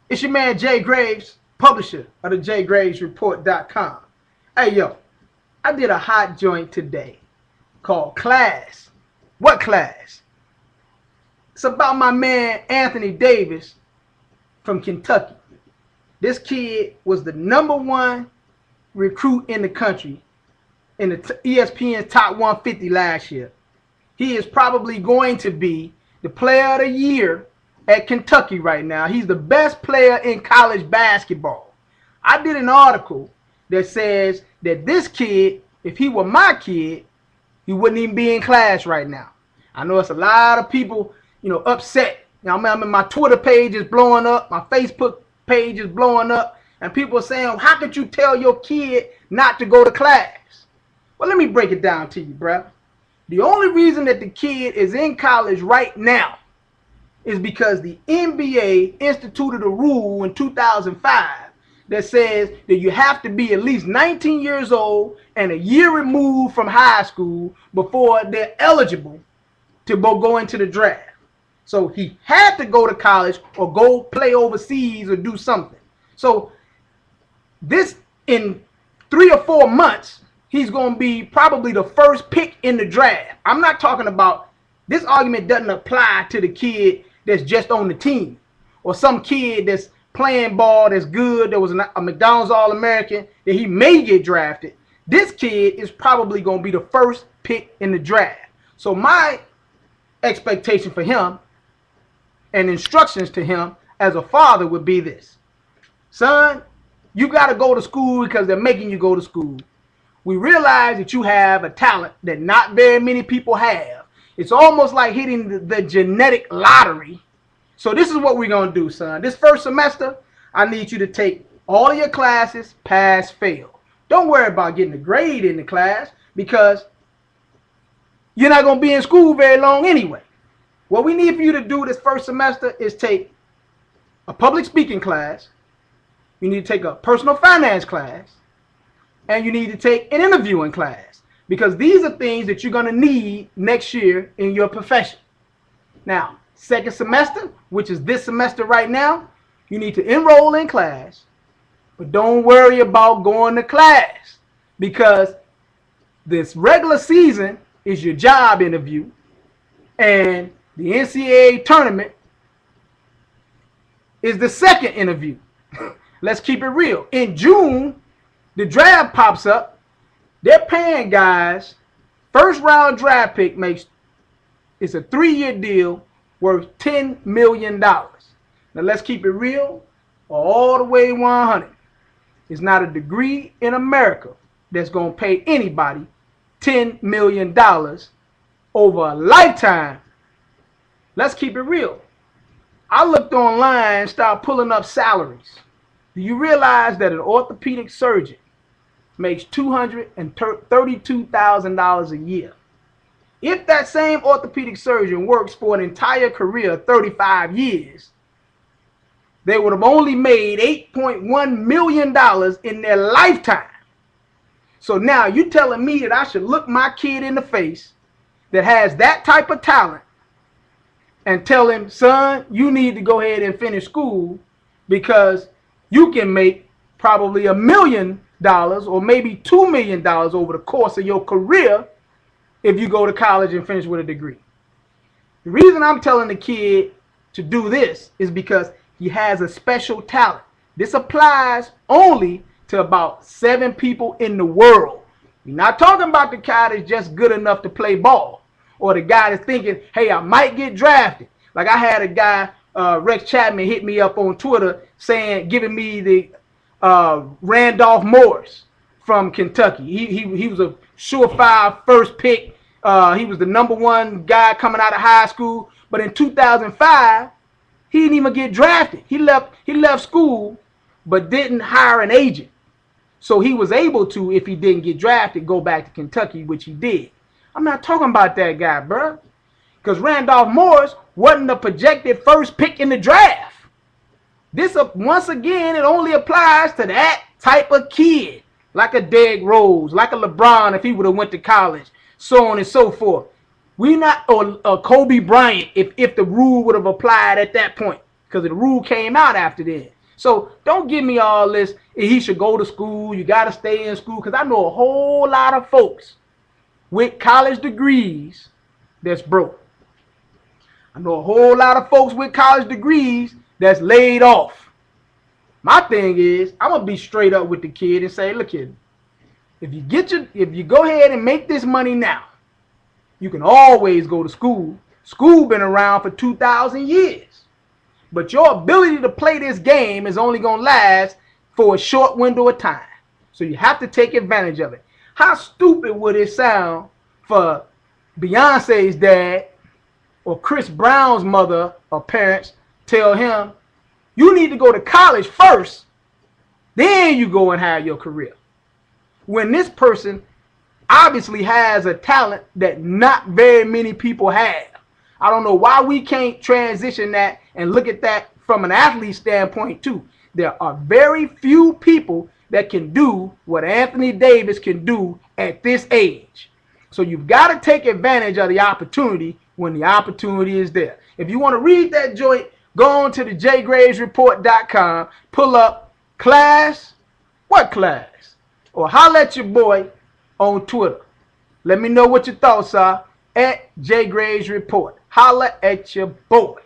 It's your man Jay Graves, publisher of the JayGravesReport.com. Hey yo, I did a hot joint today called Class. What class? It's about my man Anthony Davis from Kentucky. This kid was the #1 recruit in the country in the ESPN's Top 150 last year. He is probably going to be the player of the year at Kentucky right now. He's the best player in college basketball. I did an article that says that this kid, if he were my kid, he wouldn't even be in class right now. I know it's a lot of people, upset. I mean, my Twitter page is blowing up, my Facebook page is blowing up, and people are saying, how could you tell your kid not to go to class? Well, let me break it down to you, bruh. The only reason that the kid is in college right now is because the NBA instituted a rule in 2005 that says that you have to be at least 19 years old and a year removed from high school before they're eligible to go into the draft. So he had to go to college or go play overseas or do something. So this, in 3 or 4 months, he's going to be probably the first pick in the draft. I'm not talking about, this argument doesn't apply to the kid that's just on the team or some kid that's playing ball that's good, that was a McDonald's All-American, that he may get drafted. This kid is probably going to be the first pick in the draft. So my expectation for him and instructions to him as a father would be this: son, you got to go to school because they're making you go to school. We realize that you have a talent that not very many people have. It's almost like hitting the genetic lottery. So this is what we're going to do, son. This first semester, I need you to take all of your classes, pass, fail. Don't worry about getting a grade in the class because you're not going to be in school very long anyway. What we need for you to do this first semester is take a public speaking class. You need to take a personal finance class. And you need to take an interviewing class, because these are things that you're going to need next year in your profession. Now, second semester, which is this semester right now, you need to enroll in class, but don't worry about going to class, because this regular season is your job interview, and the NCAA tournament is the second interview. Let's keep it real. In June, the draft pops up. They're paying guys. First round draft pick it's a 3-year deal worth $10 million. Now let's keep it real, all the way 100. It's not a degree in America that's going to pay anybody $10 million over a lifetime. Let's keep it real. I looked online and started pulling up salaries. Do you realize that an orthopedic surgeon makes $232,000 a year? If that same orthopedic surgeon works for an entire career, 35 years, they would have only made $8.1 million in their lifetime. So now you're telling me that I should look my kid in the face that has that type of talent and tell him, son, you need to go ahead and finish school because you can make probably $1 million or maybe $2 million over the course of your career if you go to college and finish with a degree. The reason I'm telling the kid to do this is because he has a special talent. This applies only to about 7 people in the world. We're not talking about the guy that's just good enough to play ball, or the guy that's thinking, hey, I might get drafted. Like I had a guy, Rex Chapman, hit me up on Twitter saying, giving me the Randolph Morris from Kentucky. He was a surefire first pick. He was the #1 guy coming out of high school. But in 2005, he didn't even get drafted. He left school, but didn't hire an agent. So he was able to, if he didn't get drafted, go back to Kentucky, which he did. I'm not talking about that guy, bro. Because Randolph Morris wasn't the projected first pick in the draft. This, once again, it only applies to that type of kid. Like a Derrick Rose, like a LeBron if he would have went to college, so on and so forth. We not, or Kobe Bryant if the rule would have applied at that point. Because the rule came out after then. So don't give me all this, he should go to school, you got to stay in school, because I know a whole lot of folks with college degrees that's broke. I know a whole lot of folks with college degrees that's laid off. My thing is, I'm going to be straight up with the kid and say, look, kid, if you go ahead and make this money now, you can always go to school. School been around for 2,000 years. But your ability to play this game is only going to last for a short window of time. So you have to take advantage of it. How stupid would it sound for Beyonce's dad or Chris Brown's mother or parents tell him, you need to go to college first, then you go and have your career? When this person obviously has a talent that not very many people have. I don't know why we can't transition that and look at that from an athlete standpoint too. There are very few people that can do what Anthony Davis can do at this age. So you've got to take advantage of the opportunity when the opportunity is there. If you want to read that joint, go on to the JayGravesReport.com, pull up class, what class? Or holler at your boy on Twitter. Let me know what your thoughts are at JayGravesReport. Holla at your boy.